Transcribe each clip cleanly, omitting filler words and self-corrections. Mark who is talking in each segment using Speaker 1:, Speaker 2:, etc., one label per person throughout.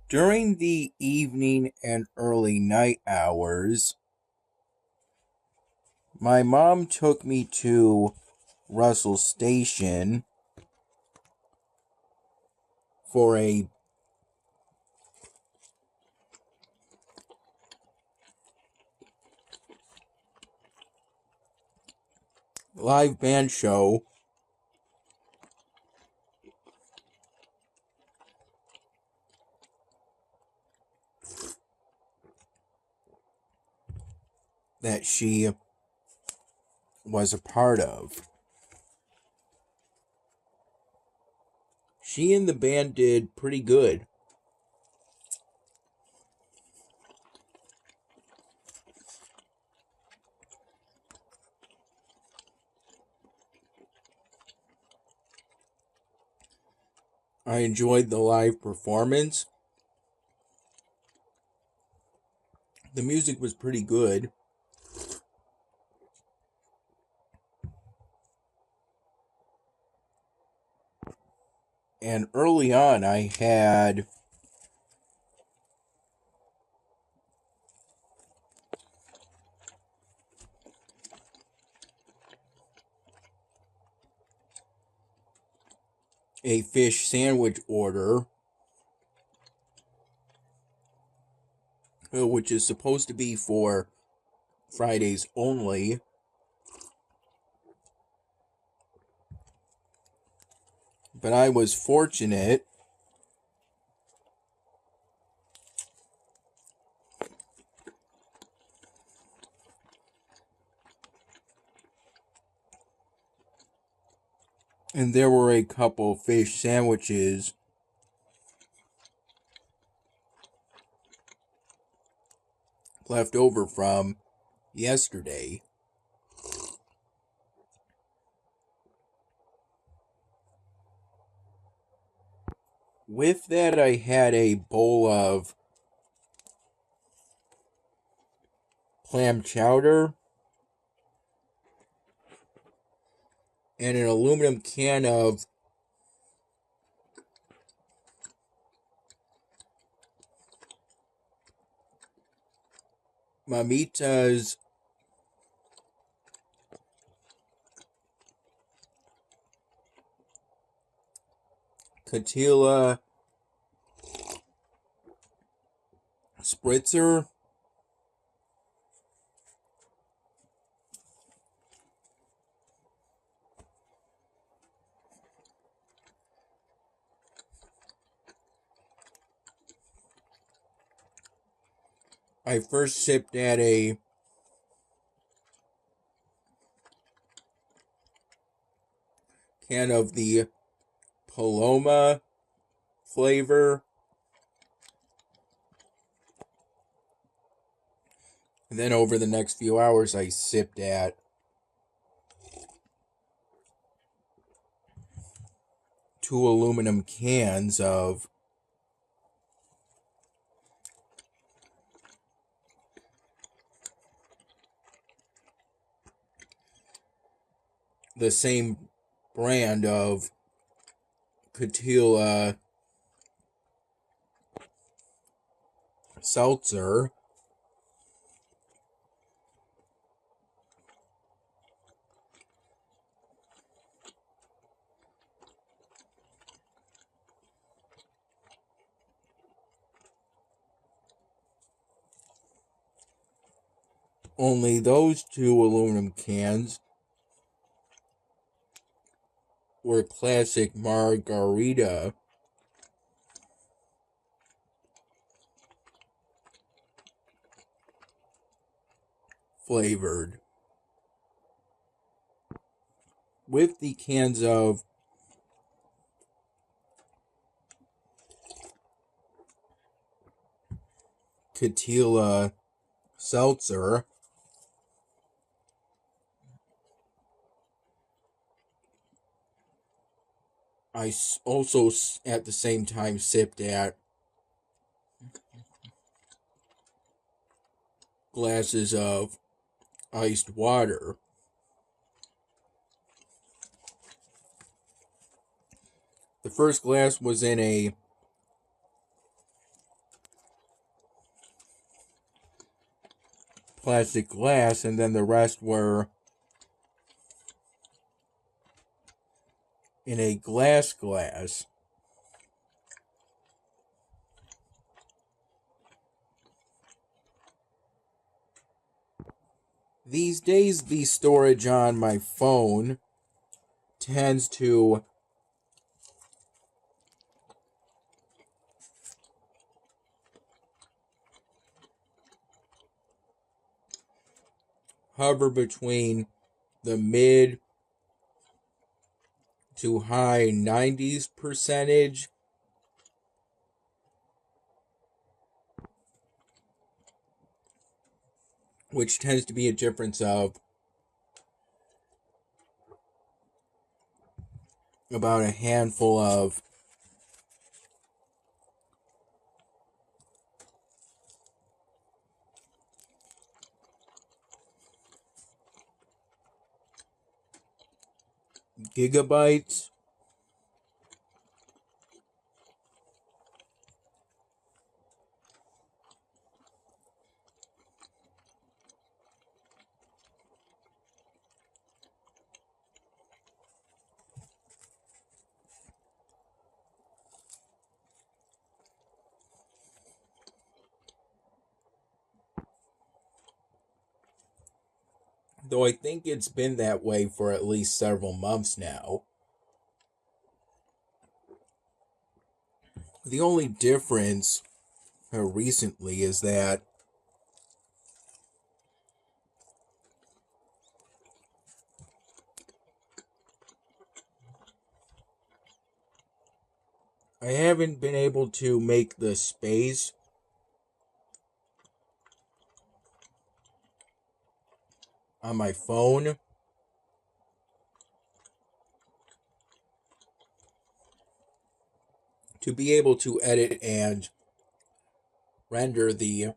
Speaker 1: During the evening and early night hours, my mom took me to Russell Station for a live band show that she was a part of. She and the band did pretty good. I enjoyed the live performance. The music was pretty good. And early on, I had a fish sandwich order, which is supposed to be for Fridays only. But I was fortunate and there were a couple fish sandwiches left over from yesterday. With that, I had a bowl of clam chowder and an aluminum can of Mamita's Catilla Spritzer. I first sipped at a can of the Paloma flavor. And then over the next few hours, I sipped at two aluminum cans of the same brand of Catilla seltzer. Only those two aluminum cans were classic margarita flavored. With the cans of Catilla seltzer, I also at the same time sipped at glasses of iced water. The first glass was in a plastic glass, and then the rest were in a glass. These days, the storage on my phone tends to hover between the mid to high 90s percentage, which tends to be a difference of about a handful of gigabytes. Though I think it's been that way for at least several months now. The only difference recently is that I haven't been able to make the space on my phone to be able to edit and render the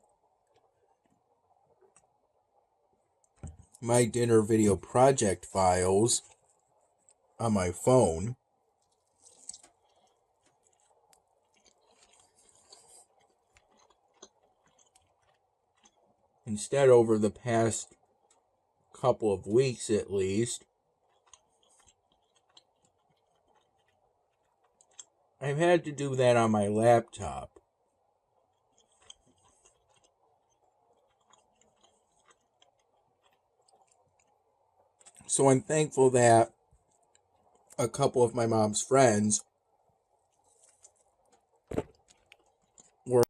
Speaker 1: My Dinner Video Project files on my phone. Instead, over the past couple of weeks at least, I've had to do that on my laptop. So I'm thankful that a couple of my mom's friends were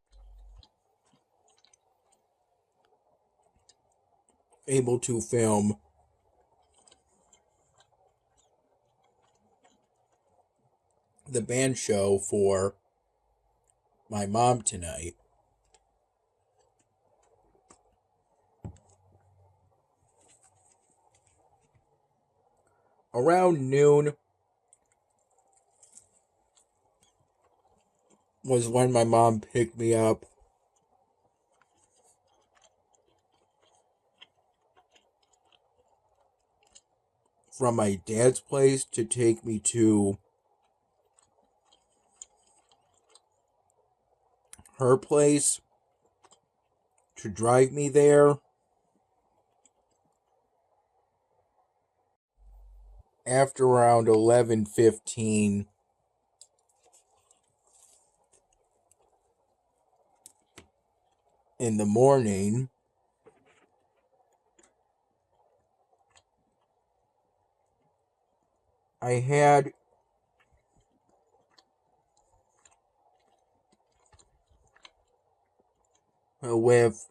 Speaker 1: able to film the band show for my mom tonight. Around noon was when my mom picked me up from my dad's place to take me to her place to drive me there. After around 11:15 in the morning, I had with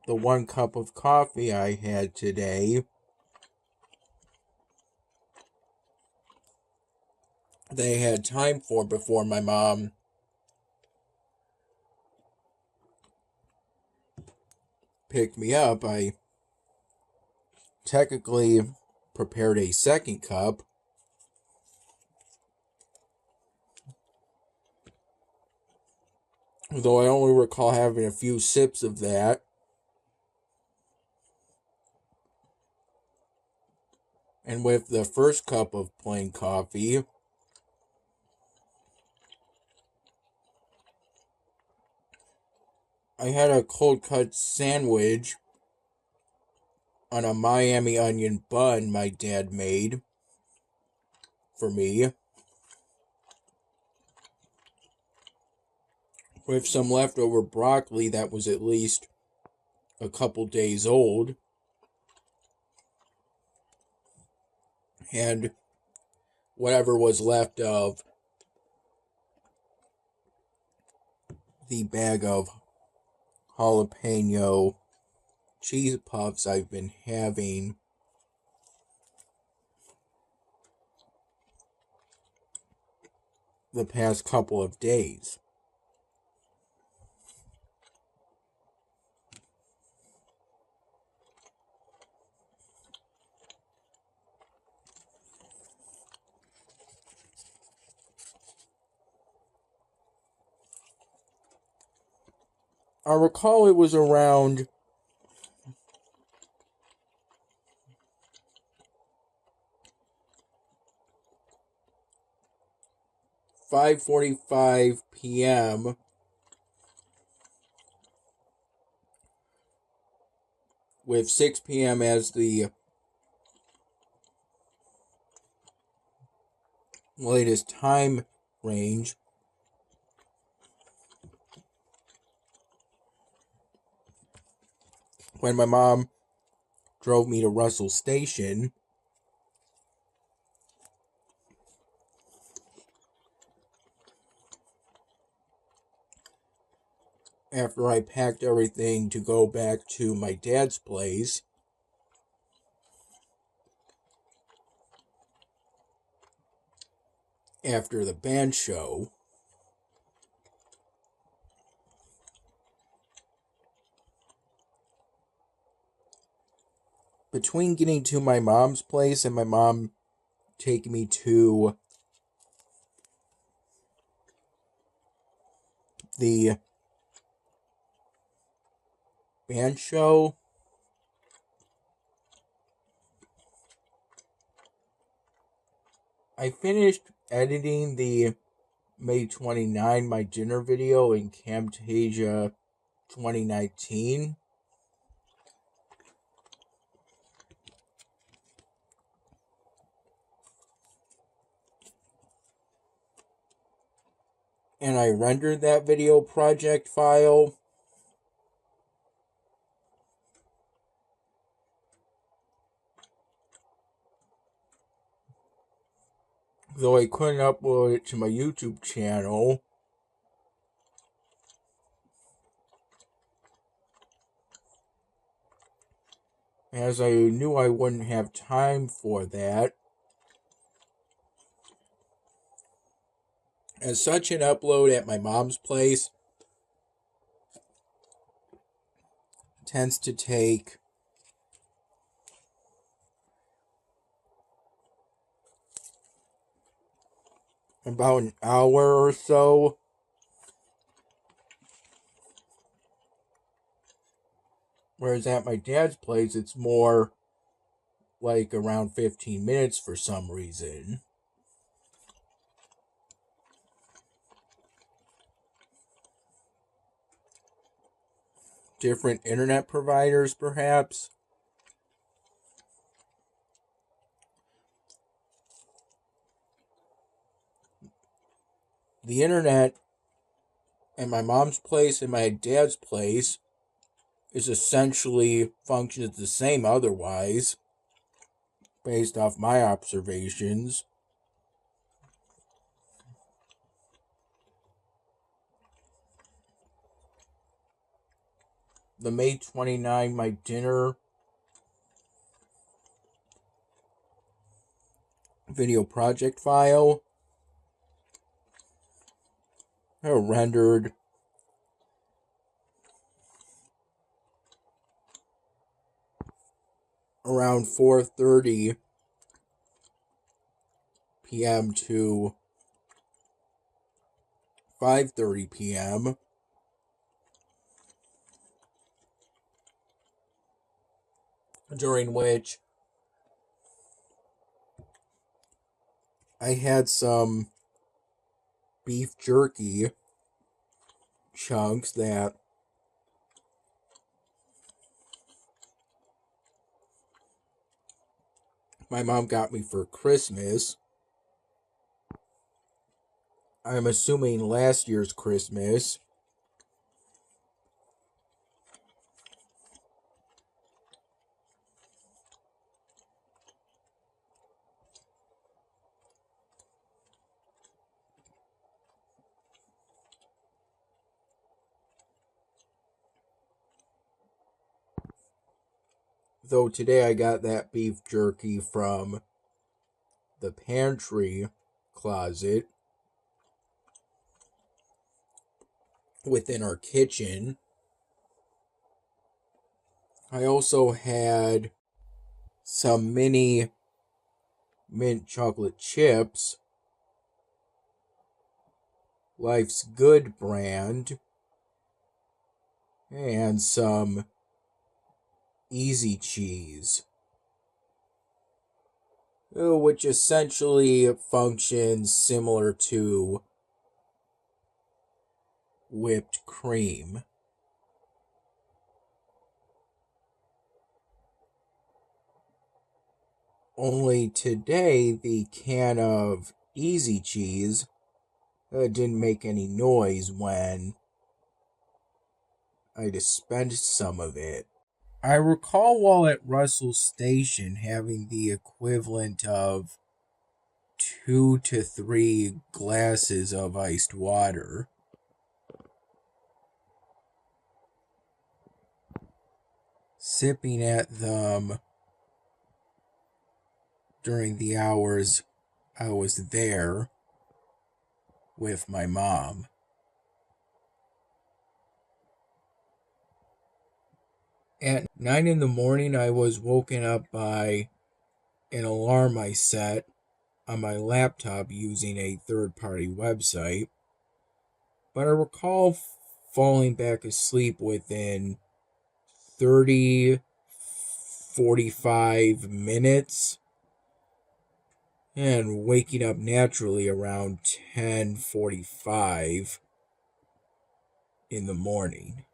Speaker 1: the 1 cup of coffee I had today, they had time for before my mom picked me up. I technically prepared a 2nd cup, though I only recall having a few sips of that. And with the 1st cup of plain coffee, I had a cold cut sandwich on a Miami onion bun my dad made for me, with some leftover broccoli that was at least a couple days old, and whatever was left of the bag of jalapeno cheese puffs I've been having the past couple of days. I recall it was around 5:45 p.m. with 6 p.m. as the latest time range, when my mom drove me to Russell Station after I packed everything to go back to my dad's place. After the band show. Between getting to my mom's place and my mom taking me to the band show, I finished editing the May 29 My Dinner video in Camtasia 2019. And I rendered that video project file. Though I couldn't upload it to my YouTube channel, as I knew I wouldn't have time for that. As such, an upload at my mom's place tends to take about an hour or so. Whereas at my dad's place, it's more like around 15 minutes for some reason. Different internet providers, perhaps. The internet at my mom's place and my dad's place is essentially functions the same otherwise, based off my observations. The May 29 My Dinner video project file rendered around 4:30 p.m. to 5:30 p.m. during which I had some beef jerky chunks that my mom got me for Christmas. I'm assuming last year's Christmas. Though today I got that beef jerky from the pantry closet within our kitchen. I also had some mini mint chocolate chips, Life's Good brand, and some Easy Cheese, which essentially functions similar to whipped cream. Only today, the can of Easy Cheese didn't make any noise when I dispensed some of it. I recall while at Russell Station having the equivalent of 2 to 3 glasses of iced water. Sipping at them during the hours I was there with my mom. At 9 in the morning, I was woken up by an alarm I set on my laptop using a third-party website. But I recall falling back asleep within 30, 45 minutes and waking up naturally around 10:45 in the morning.